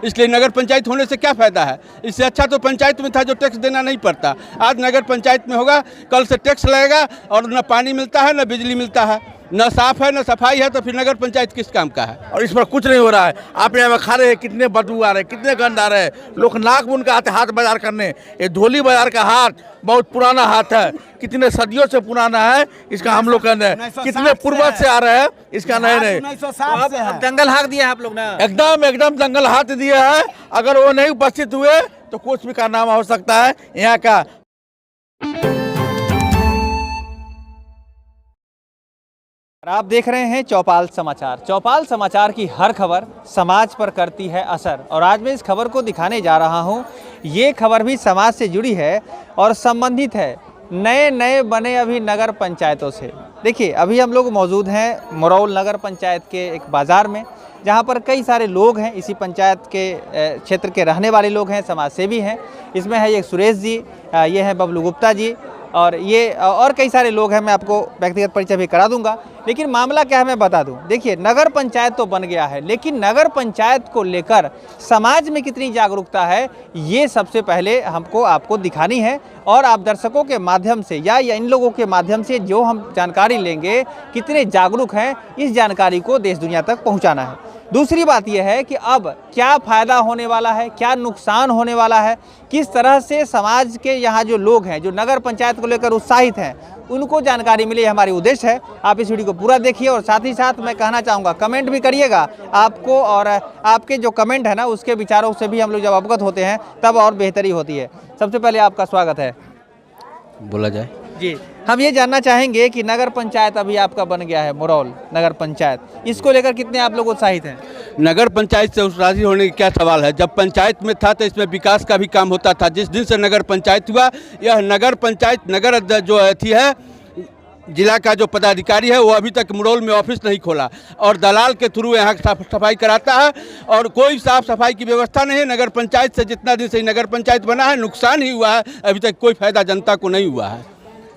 इसलिए नगर पंचायत होने से क्या फ़ायदा है। इससे अच्छा तो पंचायत में था जो टैक्स देना नहीं पड़ता। आज नगर पंचायत में होगा, कल से टैक्स लगेगा और न पानी मिलता है न बिजली मिलता है, न साफ है न सफाई है, तो फिर नगर पंचायत किस काम का है। और इस पर कुछ नहीं हो रहा है। आप यहाँ खा रहे हैं, कितने बदबू आ रहे हैं, कितने गंद आ रहे हैं। लोग नाक मुन के आते हाट बाजार करने। ये धोली बाजार का हाट बहुत पुराना हाट है, कितने सदियों से पुराना है। इसका हम लोग कितने पूर्वज से आ रहे हैं, इसका नहीं। अब जंगल हाँक दिया है आप लोग ना। एकदम जंगल हाथ दिया है। अगर वो नहीं उपस्थित हुए तो कुछ भी कारनामा हो सकता है यहाँ का। आप देख रहे हैं चौपाल समाचार। चौपाल समाचार की हर खबर समाज पर करती है असर, और आज मैं इस खबर को दिखाने जा रहा हूं। ये खबर भी समाज से जुड़ी है और संबंधित है नए बने अभी नगर पंचायतों से। देखिए, अभी हम लोग मौजूद हैं मुरौल नगर पंचायत के एक बाज़ार में, जहां पर कई सारे लोग हैं, इसी पंचायत के क्षेत्र के रहने वाले लोग हैं, समाज सेवी हैं। इसमें है ये सुरेश जी, ये हैं बबलू गुप्ता जी, और ये और कई सारे लोग हैं। मैं आपको व्यक्तिगत परिचय भी करा दूंगा, लेकिन मामला क्या है मैं बता दूं। देखिए, नगर पंचायत तो बन गया है, लेकिन नगर पंचायत को लेकर समाज में कितनी जागरूकता है, ये सबसे पहले हमको आपको दिखानी है। और आप दर्शकों के माध्यम से या इन लोगों के माध्यम से जो हम जानकारी लेंगे, कितने जागरूक हैं, इस जानकारी को देश दुनिया तक पहुँचाना है। दूसरी बात यह है कि अब क्या फ़ायदा होने वाला है, क्या नुकसान होने वाला है, किस तरह से समाज के यहाँ जो लोग हैं, जो नगर पंचायत को लेकर उत्साहित हैं, उनको जानकारी मिले, हमारी उद्देश्य है। आप इस वीडियो को पूरा देखिए, और साथ ही साथ मैं कहना चाहूँगा कमेंट भी करिएगा आपको, और आपके जो कमेंट है ना, उसके विचारों से भी हम लोग जब अवगत होते हैं तब और बेहतरी होती है। सबसे पहले आपका स्वागत है। बोला जाए जी, हम ये जानना चाहेंगे कि नगर पंचायत अभी आपका बन गया है, मुरौल नगर पंचायत, इसको लेकर कितने आप लोग उत्साहित हैं? नगर पंचायत से राजी होने की क्या सवाल है। जब पंचायत में था तो इसमें विकास का भी काम होता था। जिस दिन से नगर पंचायत हुआ, यह नगर पंचायत नगर जो थी है, जिला का जो पदाधिकारी है वो अभी तक मुरौल में ऑफिस नहीं खोला, और दलाल के थ्रू यहाँ साफ सफाई कराता है, और कोई साफ सफाई की व्यवस्था नहीं है। नगर पंचायत से जितना दिन से नगर पंचायत बना है, नुकसान ही हुआ है, अभी तक कोई फायदा जनता को नहीं हुआ है।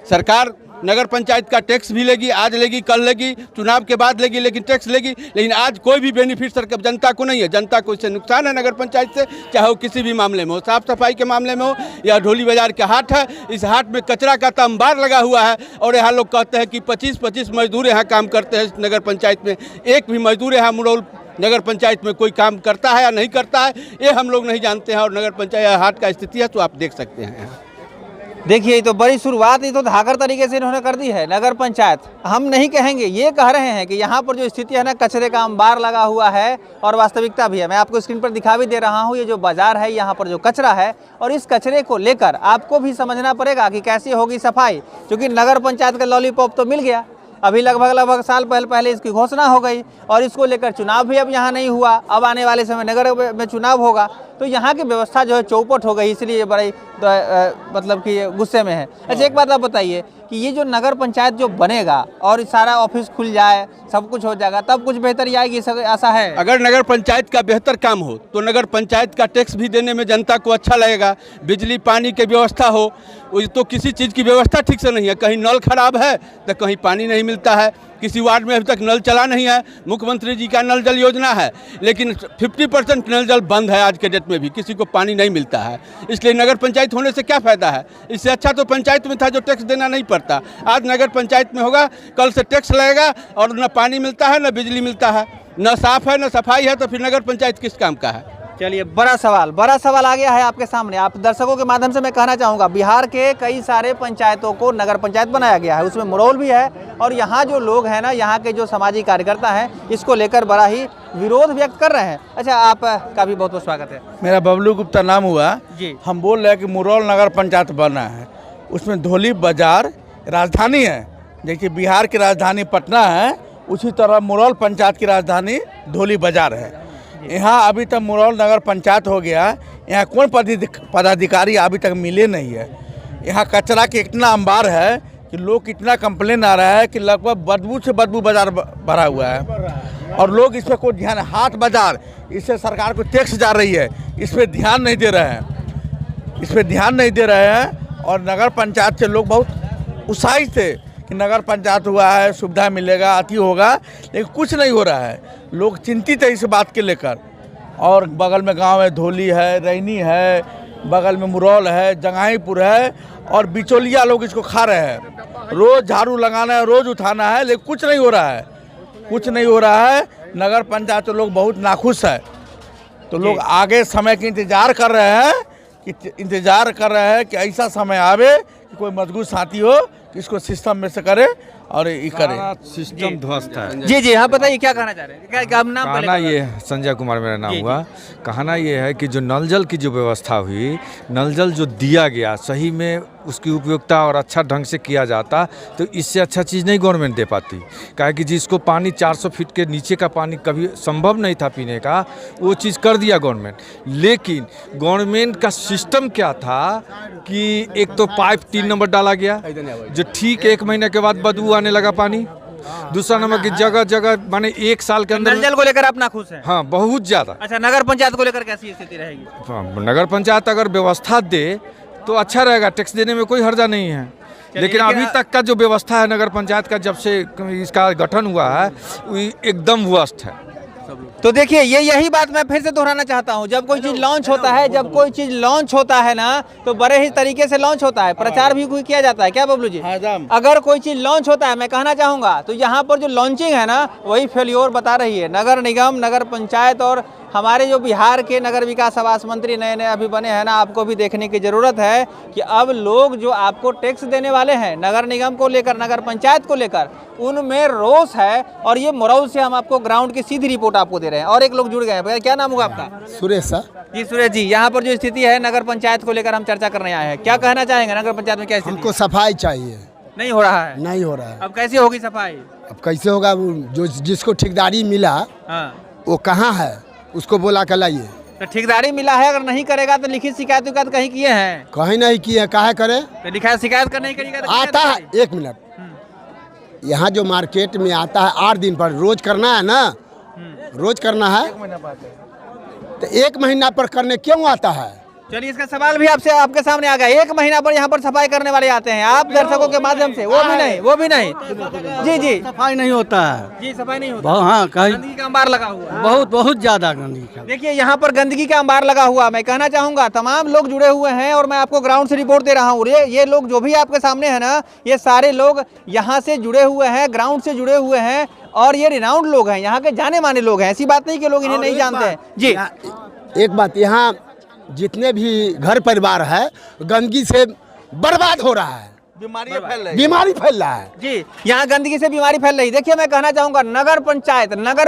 सरकार नगर पंचायत का टैक्स भी लेगी, आज लेगी, कल लेगी, चुनाव के बाद लेगी, लेकिन टैक्स लेगी, लेकिन आज कोई भी बेनिफिट सरकार जनता को नहीं है। जनता को इससे नुकसान है नगर पंचायत से, चाहे वो किसी भी मामले में हो, साफ सफाई के मामले में हो या ढोली बाजार के हाट है। इस हाट में कचरा का अंबार लगा हुआ है, और यहाँ लोग कहते हैं कि 25-25 मजदूर यहाँ काम करते हैं नगर पंचायत में। एक भी मजदूर यहाँ मुरौल नगर पंचायत में कोई काम करता है या नहीं करता है, ये हम लोग नहीं जानते हैं। और नगर पंचायत हाट का स्थिति है तो आप देख सकते हैं। देखिए, ये तो बड़ी शुरुआत ही तो धाकर तरीके से इन्होंने कर दी है। नगर पंचायत हम नहीं कहेंगे, ये कह रहे हैं कि यहाँ पर जो स्थिति है ना, कचरे का अंबार लगा हुआ है, और वास्तविकता भी है। मैं आपको स्क्रीन पर दिखा भी दे रहा हूँ, ये जो बाजार है, यहाँ पर जो कचरा है, और इस कचरे को लेकर आपको भी समझना पड़ेगा कि कैसी होगी सफाई। क्योंकि नगर पंचायत का लॉलीपॉप तो मिल गया, अभी लगभग साल पहले इसकी घोषणा हो गई, और इसको लेकर चुनाव भी अब यहाँ नहीं हुआ। अब आने वाले समय नगर में चुनाव होगा, तो यहाँ की व्यवस्था जो है चौपट हो गई, इसलिए बड़ी मतलब कि गुस्से में है। अच्छा, एक बात आप बताइए कि ये जो नगर पंचायत जो बनेगा और सारा ऑफिस खुल जाए, सब कुछ हो जाएगा, तब कुछ बेहतरी आएगी, ऐसा है? अगर नगर पंचायत का बेहतर काम हो तो नगर पंचायत का टैक्स भी देने में जनता को अच्छा लगेगा। बिजली पानी की व्यवस्था हो, तो किसी चीज़ की व्यवस्था ठीक से नहीं है। कहीं नल खराब है तो कहीं पानी नहीं मिलता है। किसी वार्ड में अभी तक नल चला नहीं है। मुख्यमंत्री जी का नल जल योजना है, लेकिन 50% नल जल बंद है। आज के डेट में भी किसी को पानी नहीं मिलता है। इसलिए नगर पंचायत होने से क्या फ़ायदा है। इससे अच्छा तो पंचायत में था जो टैक्स देना नहीं पड़ता। आज नगर पंचायत में होगा, कल से टैक्स लगेगा, और न पानी मिलता है न बिजली मिलता है, न साफ है न सफाई है, तो फिर नगर पंचायत किस काम का है। चलिए, बड़ा सवाल आ गया है आपके सामने। आप दर्शकों के माध्यम से मैं कहना चाहूँगा, बिहार के कई सारे पंचायतों को नगर पंचायत बनाया गया है, उसमें मुरौल भी है, और यहाँ जो लोग हैं ना, यहाँ के जो सामाजिक कार्यकर्ता हैं, इसको लेकर बड़ा ही विरोध व्यक्त कर रहे हैं। अच्छा, आपका भी बहुत बहुत स्वागत है। मेरा बबलू गुप्ता नाम हुआ जी। हम बोल रहे हैं कि मुरौल नगर पंचायत बना है, उसमें धोली बाजार राजधानी है। जैसे बिहार की राजधानी पटना है, उसी तरह मुरौल पंचायत की राजधानी धोली बाजार है। यहाँ अभी तक मुरौल नगर पंचायत हो गया, यहाँ कौन पदाधिकारी अभी तक मिले नहीं है। यहाँ कचरा के इतना अंबार है कि लोग कितना कंप्लेन आ रहा है कि लगभग बदबू से बदबू बाजार भरा हुआ है, और लोग इस पर कोई ध्यान, हाट बाजार, इससे सरकार को टैक्स जा रही है, इस पर ध्यान नहीं दे रहे हैं। और नगर पंचायत से लोग बहुत उत्साहित थे कि नगर पंचायत हुआ है, सुविधा मिलेगा, अति होगा, लेकिन कुछ नहीं हो रहा है। लोग चिंतित है इस बात के लेकर। और बगल में गांव है धोली है, रैनी है, बगल में मुरौल है, जंगाईपुर है और बिचौलिया लोग इसको खा रहे हैं। रोज़ झाड़ू लगाना है, रोज़ उठाना है, लेकिन कुछ नहीं हो रहा है, कुछ नहीं हो रहा है। नगर पंचायत तो लोग बहुत नाखुश है, तो लोग आगे समय की इंतज़ार कर रहे हैं कि ऐसा समय आवे कि कोई मजबूत साथी हो कि इसको सिस्टम में से करे और ये करे। सिस्टम ध्वस्त है। जी जी हाँ, बताइए क्या कहना चाह रहे हैं? क्या नाम कहना ये है, संजय कुमार मेरा नाम हुआ। कहना ये है कि जो नल जल की जो व्यवस्था हुई, नल जल जो दिया गया सही में उसकी उपयोगिता और अच्छा ढंग से किया जाता तो इससे अच्छा चीज़ नहीं गवर्नमेंट दे पाती। काहे कि जिसको पानी 400 फीट के नीचे का पानी कभी संभव नहीं था पीने का, वो चीज़ कर दिया गवर्नमेंट। लेकिन गवर्नमेंट का सिस्टम क्या था कि एक तो पाइप 3 नंबर डाला गया जो ठीक 1 महीने के बाद बदबू आने लगा पानी। दूसरा नंबर की जगह जगह माने 1 साल के अंदर नल जल को लेकर आप नाखुश हैं? हाँ, बहुत ज़्यादा। अच्छा, नगर पंचायत को लेकर कैसी स्थिति रहेगी? हाँ, नगर पंचायत अगर व्यवस्था दे तो अच्छा रहेगा, टैक्स देने में कोई हर्जा नहीं है। लेकिन अभी तक का जो व्यवस्था है नगर पंचायत का, जब से इसका गठन हुआ है, वो एकदम ध्वस्त है। तो देखिए, यही बात मैं फिर से दोहराना चाहता हूं। जब कोई चीज़ लॉन्च होता है, जब कोई चीज़ लॉन्च होता है ना, तो बड़े ही तरीके से लॉन्च होता है, प्रचार भी किया जाता है। क्या बबलू जी? अगर कोई चीज़ लॉन्च होता है, मैं कहना चाहूँगा, तो यहाँ पर जो लॉन्चिंग है ना, वही फेल्योर बता रही है। नगर निगम, नगर पंचायत और हमारे जो बिहार के नगर विकास आवास मंत्री नए नए अभी बने हैं ना, आपको भी देखने की ज़रूरत है कि अब लोग जो आपको टैक्स देने वाले हैं नगर निगम को लेकर, नगर पंचायत को लेकर, उनमें रोष है। और ये मुरौल से हम आपको ग्राउंड की सीधी रिपोर्ट आपको दे रहे हैं। और एक लोग जुड़ गए हैं। क्या नाम होगा आपका? सुरेश सर। जी सुरेश जी, यहाँ पर जो स्थिति है नगर पंचायत को लेकर हम चर्चा करने आए हैं, क्या कहना चाहेंगे? नगर पंचायत में क्या स्थिति? हमको सफाई चाहिए। नहीं हो रहा है? नहीं हो रहा है। अब कैसे होगी सफाई? अब कैसे होगा? जो जिसको ठेकेदारी मिला वो कहाँ है, उसको बोला कर लाइए। तो ठेकेदारी मिला है, अगर नहीं करेगा तो लिखित शिकायत विकायत कहीं किए हैं? कहीं नहीं किए, काहे करे? तो लिखा शिकायत करने करिएगा तो आता है। 1 मिनट, यहाँ जो मार्केट में आता है 8 दिन पर, रोज करना है ना, रोज करना है तो 1 महीना पर करने क्यों आता है? चलिए, इसका सवाल भी आपके सामने आ गया। 1 महीना पर यहाँ पर सफाई करने वाले आते हैं, आप दर्शकों के माध्यम से। वो भी नहीं। जी जी, सफाई नहीं होता है जी, सफाई नहीं होता। हाँ, कहीं गंदगी का अंबार लगा हुआ है। बहुत ज्यादा गंदगी। देखिए, यहाँ पर गंदगी का अंबार लगा हुआ। मैं कहना चाहूँगा तमाम लोग जुड़े हुए हैं और मैं आपको ग्राउंड से रिपोर्ट दे रहा हूँ। ये लोग जो भी आपके सामने है ना, ये सारे लोग यहाँ से जुड़े हुए हैं, ग्राउंड से जुड़े हुए हैं और ये रिनाउंड लोग हैं, यहाँ के जाने माने लोग हैं। ऐसी बात नहीं कि लोग इन्हें नहीं जानते हैं। जी, एक बात, यहाँ जितने भी घर परिवार है गंदगी से बर्बाद हो रहा है, बीमारी फैल रहा है। जी, यहाँ गंदगी से बीमारी फैल रही। देखिए, मैं कहना चाहूँगा नगर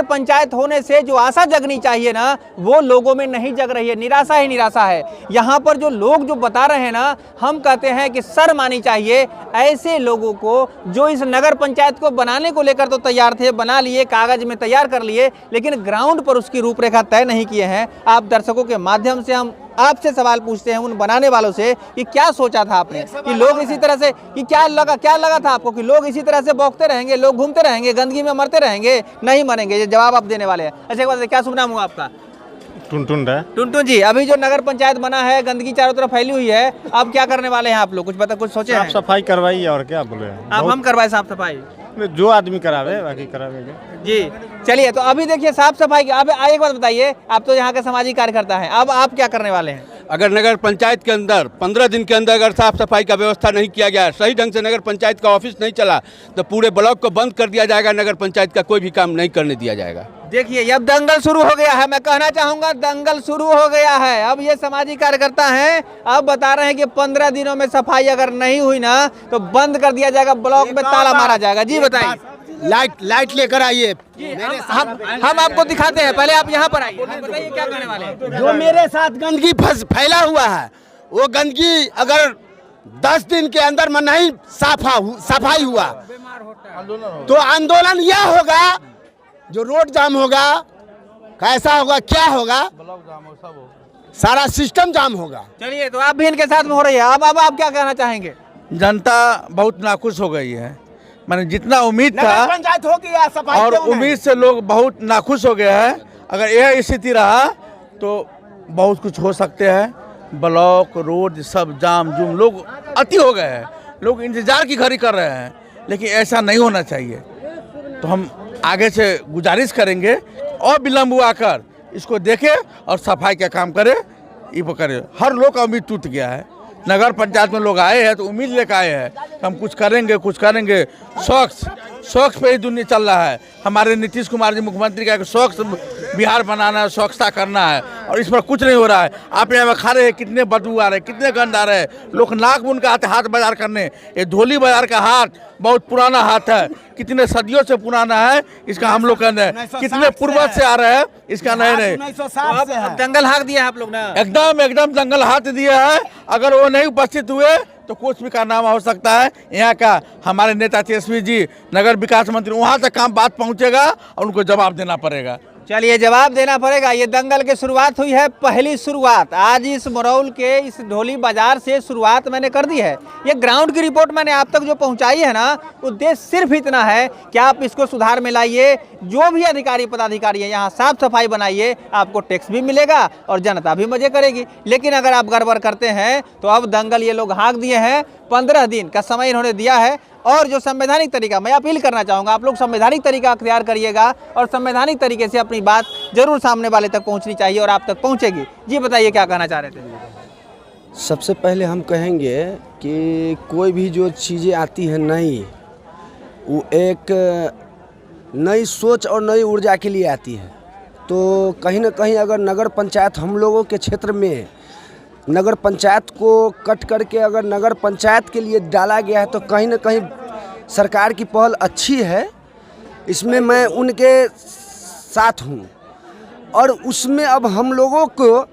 पंचायत होने से जो आशा जगनी चाहिए ना, वो लोगों में नहीं जग रही है। निराशा ही निराशा है। यहाँ पर जो लोग जो बता रहे हैं ना, हम कहते हैं कि शर्म आनी चाहिए ऐसे लोगों को जो इस नगर पंचायत को बनाने को लेकर तो तैयार थे, बना लिए, कागज में तैयार कर लिए, लेकिन ग्राउंड पर उसकी रूपरेखा तय नहीं किए हैं। आप दर्शकों के माध्यम से हम आपसे सवाल पूछते हैं उन बनाने वालों से कि क्या सोचा था आपने कि लोग इसी तरह से, कि क्या लगा था आपको कि लोग इसी तरह से बौखते रहेंगे, लोग घूमते रहेंगे, गंदगी में मरते रहेंगे? नहीं मरेंगे। ये जवाब आप देने वाले हैं। अच्छा, एक बात, क्या शुभ नाम हुआ आपका? टुनटुन जी, अभी जो नगर पंचायत बना है, गंदगी चारों तरफ फैली हुई है, अब क्या करने वाले हैं आप लोग? कुछ सोचे हैं? साफ सफाई करवाइए और क्या बोले आप? हम करवाए साफ सफाई? जो आदमी करावे बाकी करावेगा। जी, चलिए, तो अभी देखिए साफ सफाई की। अब एक बात बताइए, आप तो यहाँ के सामाजिक कार्यकर्ता हैं, अब आप क्या करने वाले हैं? अगर नगर पंचायत के अंदर 15 दिन के अंदर अगर साफ सफाई का व्यवस्था नहीं किया गया, सही ढंग से नगर पंचायत का ऑफिस नहीं चला, तो पूरे ब्लॉक को बंद कर दिया जाएगा। नगर पंचायत का कोई भी काम नहीं करने दिया जाएगा। देखिए, अब दंगल शुरू हो गया है। मैं कहना चाहूंगा दंगल शुरू हो गया है। अब ये सामाजिक कार्यकर्ता हैं, अब बता रहे हैं कि 15 दिनों में सफाई अगर नहीं हुई ना, तो बंद कर दिया जाएगा, ब्लॉक में ताला मारा जाएगा। जी बताइए। लाइट लेकर आइए। हम आपको दिखाते हैं, पहले आप यहाँ पर आइए, बताइए क्या करने वाले हैं? जो मेरे साथ गंदगी फैला हुआ है, वो गंदगी अगर 10 दिन के अंदर में नहीं सफाई हुआ तो आंदोलन यह होगा, जो रोड जाम होगा, कैसा होगा, क्या होगा, सारा सिस्टम जाम होगा। चलिए, तो आप भी इनके साथ में हो रही है। अब आप क्या कहना चाहेंगे? जनता बहुत नाखुश हो गई है। मैंने जितना उम्मीद था पंचायत हो गया सफाई और उम्मीद से लोग बहुत नाखुश हो गए हैं। अगर यह स्थिति रहा तो बहुत कुछ हो सकते हैं। ब्लॉक, रोड सब जाम जुम, लोग अति हो गए हैं, लोग इंतजार की घड़ी कर रहे हैं, लेकिन ऐसा नहीं होना चाहिए। तो हम आगे से गुजारिश करेंगे और विलम्ब हुआ कर इसको देखे और सफाई का काम करे, ये वो करे। हर लोग का उम्मीद टूट गया है। नगर पंचायत में लोग आए हैं तो उम्मीद लेकर आए हैं हम कुछ करेंगे। शौक पे ही दुनिया चल रहा है। हमारे नीतीश कुमार जी मुख्यमंत्री का शौक बिहार बनाना है, स्वच्छता करना है, और इस पर कुछ नहीं हो रहा है। आप यहाँ खा रहे हैं, कितने बदबू आ रहे हैं, कितने गंद आ रहे हैं। लोग नाक मुन का आते हाथ बाजार करने। ये धोली बाजार का हाथ बहुत पुराना हाथ है, कितने सदियों से पुराना है। इसका हम लोग कितने पूर्वज से आ रहे हैं, इसका नहीं। अब दंगल हाँक दिया है आप लोग ना। एकदम जंगल हाथ दिया है। अगर वो नहीं उपस्थित हुए तो कुछ भी कारनामा हो सकता है। यहाँ का हमारे नेता तेजस्वी जी, नगर विकास मंत्री, वहाँ तक काम बात पहुँचेगा और उनको जवाब देना पड़ेगा। चलिए, जवाब देना पड़ेगा। ये दंगल की शुरुआत हुई है, पहली शुरुआत आज इस मरौल के इस ढोली बाजार से शुरुआत मैंने कर दी है। ये ग्राउंड की रिपोर्ट मैंने आप तक जो पहुंचाई है ना, उद्देश्य सिर्फ इतना है कि आप इसको सुधार में लाइए। जो भी अधिकारी पदाधिकारी है यहाँ साफ सफाई बनाइए, आपको टैक्स भी मिलेगा और जनता भी मजे करेगी। लेकिन अगर आप गड़बड़ करते हैं तो अब दंगल ये लोग हाँक दिए हैं। 15 दिन का समय इन्होंने दिया है, और जो संवैधानिक तरीका, मैं अपील करना चाहूँगा, आप लोग संवैधानिक तरीका अख्तियार करिएगा और संवैधानिक तरीके से अपनी बात जरूर सामने वाले तक पहुँचनी चाहिए और आप तक पहुँचेगी। जी बताइए, क्या कहना चाह रहे थे? सबसे पहले हम कहेंगे कि कोई भी जो चीज़ें आती हैं नई, वो एक नई सोच और नई ऊर्जा के लिए आती है। तो कहीं ना कहीं अगर नगर पंचायत हम लोगों के क्षेत्र में नगर पंचायत को कट करके अगर नगर पंचायत के लिए डाला गया है तो कहीं ना कहीं सरकार की पहल अच्छी है। इसमें मैं उनके साथ हूँ, और उसमें अब हम लोगों को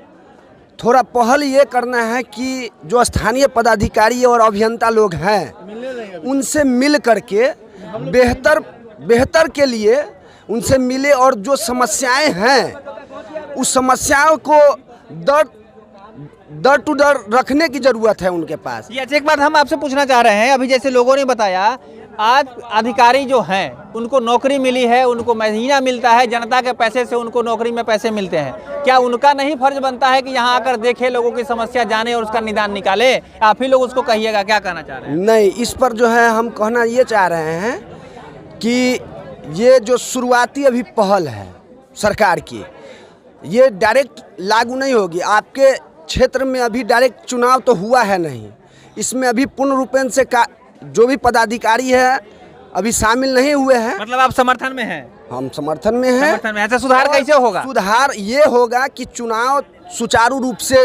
थोड़ा पहल ये करना है कि जो स्थानीय पदाधिकारी और अभियंता लोग हैं उनसे मिल करके बेहतर के लिए उनसे मिले, और जो समस्याएं हैं उस समस्याओं को दर टू दर रखने की ज़रूरत है उनके पास। ये एक बात हम आपसे पूछना चाह रहे हैं। अभी जैसे लोगों ने बताया, आज अधिकारी जो हैं उनको नौकरी मिली है, उनको महीना मिलता है, जनता के पैसे से उनको नौकरी में पैसे मिलते हैं। क्या उनका नहीं फर्ज बनता है कि यहाँ आकर देखे, लोगों की समस्या जाने और उसका निदान निकाले? आप ही लोग उसको कहिएगा, क्या कहना चाह रहे हैं? नहीं, इस पर जो है हम कहना ये चाह रहे हैं कि ये जो शुरुआती अभी पहल है सरकार की, ये डायरेक्ट लागू नहीं होगी। आपके क्षेत्र में अभी डायरेक्ट चुनाव तो हुआ है नहीं, इसमें अभी पूर्ण रूपेण से जो भी पदाधिकारी है अभी शामिल नहीं हुए हैं। मतलब आप समर्थन में हैं? हम समर्थन में हैं। ऐसा सुधार कैसे होगा? सुधार ये होगा कि चुनाव सुचारू रूप से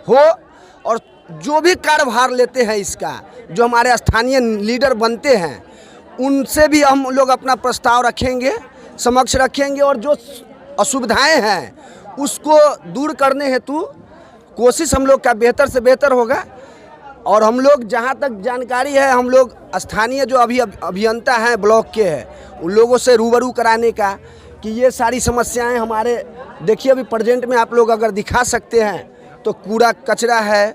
हो, और जो भी कार्यभार लेते हैं इसका, जो हमारे स्थानीय लीडर बनते हैं, उनसे भी हम लोग अपना प्रस्ताव रखेंगे, समक्ष रखेंगे, और जो असुविधाएं हैं उसको दूर करने हेतु कोशिश हम लोग का बेहतर से बेहतर होगा। और हम लोग जहाँ तक जानकारी है, हम लोग स्थानीय जो अभी अभियंता हैं ब्लॉक के हैं, उन लोगों से रूबरू कराने का कि ये सारी समस्याएं हमारे, देखिए अभी प्रेजेंट में आप लोग अगर दिखा सकते हैं तो कूड़ा कचरा है,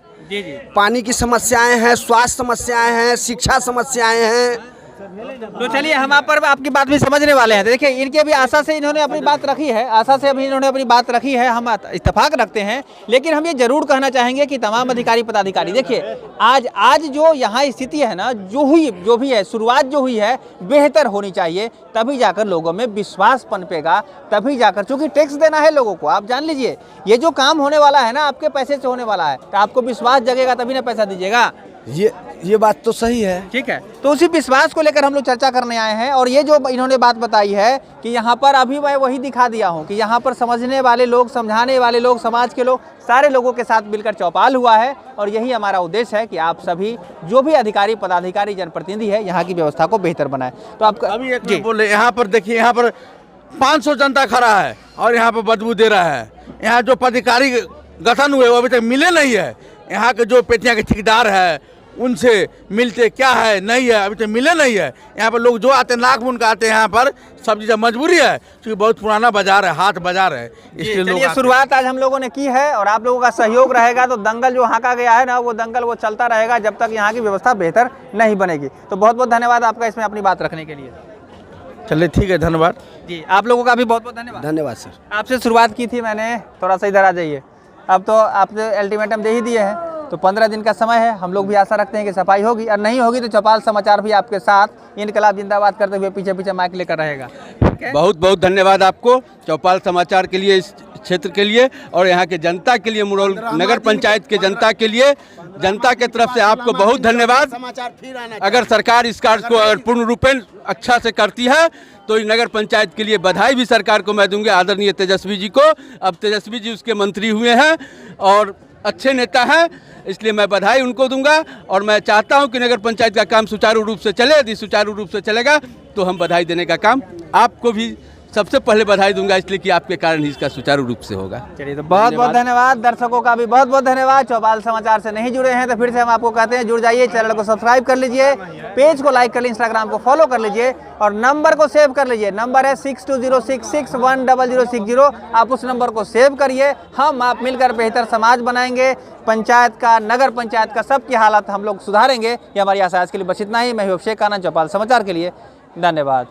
पानी की समस्याएं हैं, स्वास्थ्य समस्याएं हैं, शिक्षा समस्याएं हैं। तो चलिए, हम आप पर आपकी बात भी समझने वाले हैं। देखिए, इनकी अभी आशा से इन्होंने अपनी बात रखी है, हम इत्तेफाक रखते हैं। लेकिन हम ये जरूर कहना चाहेंगे कि तमाम अधिकारी पदाधिकारी, देखिए आज जो यहाँ स्थिति है ना, जो भी है, शुरुआत जो हुई है, बेहतर होनी चाहिए, तभी जाकर लोगों में विश्वास पनपेगा, तभी जाकर, चूंकि टैक्स देना है लोगों को। आप जान लीजिए, ये जो काम होने वाला है ना, आपके पैसे से होने वाला है, तो आपको विश्वास जगेगा तभी ना पैसा दीजिएगा। ये बात तो सही है। ठीक है, तो उसी विश्वास को लेकर हम लोग चर्चा करने आए हैं। और ये जो इन्होंने बात बताई है कि यहाँ पर, अभी मैं वही दिखा दिया हूँ कि यहाँ पर समझने वाले लोग, समझाने वाले लोग, समाज के लोग, सारे लोगों के साथ मिलकर चौपाल हुआ है। और यही हमारा उद्देश्य है कि आप सभी जो भी अधिकारी पदाधिकारी जनप्रतिनिधि है, यहाँ की व्यवस्था को बेहतर बनाए। तो आप अभी एक बोले, यहाँ पर देखिए, यहाँ पर 500 जनता खड़ा है और यहाँ पर बदबू दे रहा है। यहाँ जो पदाधिकारी गठन हुए वो अभी तक मिले नहीं है। यहाँ के जो पेटियाँ के ठेकेदार है उनसे मिलते क्या है, नहीं है, अभी तक मिले नहीं है। यहाँ पर लोग जो आते नाक मुन का आते हैं, यहाँ पर सब चीज़ मजबूरी है, क्योंकि बहुत पुराना बाजार है, हाथ बाजार है, इसलिए लोग शुरुआत आज हम लोगों ने की है। और आप लोगों का सहयोग रहेगा तो दंगल जो हाँका गया है ना, वो दंगल वो चलता रहेगा जब तक यहाँ की व्यवस्था बेहतर नहीं बनेगी। तो बहुत बहुत धन्यवाद आपका इसमें अपनी बात रखने के लिए। चलिए ठीक है, धन्यवाद जी। आप लोगों का भी बहुत बहुत धन्यवाद। धन्यवाद सर। आपसे शुरुआत की थी मैंने, थोड़ा सा इधर आ जाइए। अब तो आपने अल्टीमेटम दे ही दिए हैं, तो 15 दिन का समय है, हम लोग भी आशा रखते हैं कि सफाई होगी, और नहीं होगी तो चौपाल समाचार भी आपके साथ इनकलाब जिंदाबाद करते हुए पीछे पीछे माइक लेकर रहेगा। बहुत बहुत धन्यवाद आपको चौपाल समाचार के लिए, इस क्षेत्र के लिए और यहाँ के जनता के लिए, मुरौल नगर पंचायत के जनता के लिए, जनता के तरफ से आपको बहुत धन्यवाद। समाचार फिर आना अगर सरकार इस कार्य को अगर पूर्ण रूपेण अच्छा से करती है तो इस नगर पंचायत के लिए बधाई भी सरकार को मैं दूंगा, आदरणीय तेजस्वी जी को। अब तेजस्वी जी उसके मंत्री हुए हैं और अच्छे नेता हैं, इसलिए मैं बधाई उनको दूंगा। और मैं चाहता हूं कि नगर पंचायत का काम सुचारू रूप से चले। यदि सुचारू रूप से चलेगा तो हम बधाई देने का काम आपको भी सबसे पहले बधाई दूंगा, इसलिए कि आपके कारण ही इसका सुचारू रूप से होगा। चलिए, तो बहुत बहुत धन्यवाद। दर्शकों का भी बहुत बहुत धन्यवाद। चौपाल समाचार से नहीं जुड़े हैं तो फिर से हम आपको कहते हैं जुड़ जाइए, चैनल को सब्सक्राइब कर लीजिए, पेज को लाइक कर लीजिए, इंस्टाग्राम को फॉलो कर लीजिए और नंबर को सेव कर लीजिए। नंबर है 6206610060। आप उस नंबर को सेव करिए। हम आप मिलकर बेहतर समाज बनाएंगे, पंचायत का, नगर पंचायत का, सबकी हालत हम लोग सुधारेंगे। ये हमारी आशा। आज के लिए बस इतना ही। मैं अभिषेक आनंद, चौपाल समाचार के लिए धन्यवाद।